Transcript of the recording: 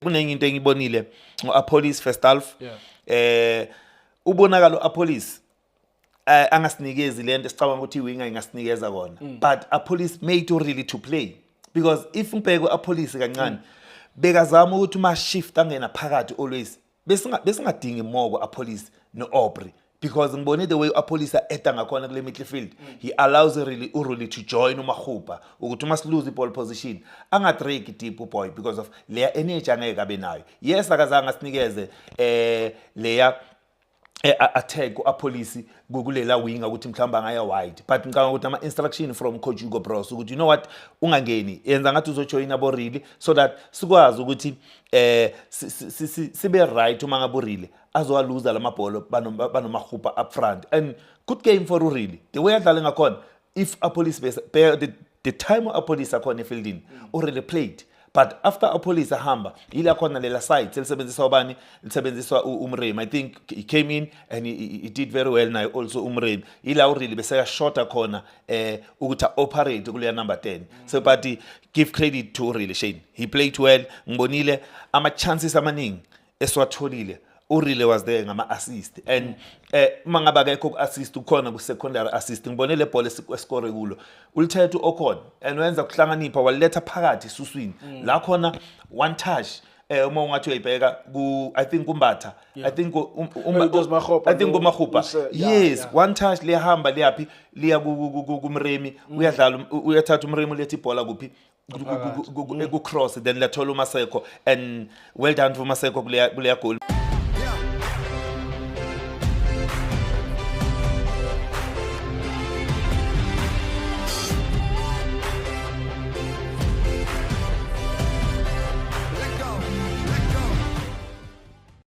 kunenye into engibonile ngo-Apolis first half ubonakalo Apolis angasinikezi lento sicabanga ukuthi iwinga ingasinikeza kona but Apolis made to really to play because if ubheke Apolis kancane bekazama ukuthi uma shift angena phakathi always besingadingi more Apolis no Aubrey because ngibone the way Apolis eta ngakhona kule midfield he allows really to join uMahupa ukuthi uma lose ball position angadrake deep boy because of leya energy angeke abe nayo yes akazange asinikeze leya attack uApolisi kulela winga ukuthi mhlamba ngaya wide but ngicabanga ukuthi ama instruction from coach Hugo Bros ukuthi you know what ungangeni yenza ngathi uzojoin aborili so that sikwazi ukuthi sibe right uma ngaborili azowaluza lamabhola banomahupa up front and good game for really the way adlala ngakhona if Apolisi the time Apolisi akhona efieldini already played but after Apolisi ahamba ila khona lela side selisebenzisa ubani lisebenziswa uMremi I think he came in and he did very well nayo also uMremi ila really bese shorter khona ukuthi operate kuleya number 10 so but give credit to really Shane he played well ngibonile ama chances amaningi eswatholile urile was there ngama assist and mangaba akekho assist ukhona ku secondary assist ngibone le ball escore kulo ulithethe uOkhona and wenza kuhlanganipha waletha phakathi suswini la khona one touch uma ungathi uyibheka ku I think umbatha I think uMahupa yes one touch liyahamba liyapi liya kuMremi uyadlala uyathatha uMremi lethi ibhola kuphi ku cross then lathola uMaseko and well done for Maseko kuleya goal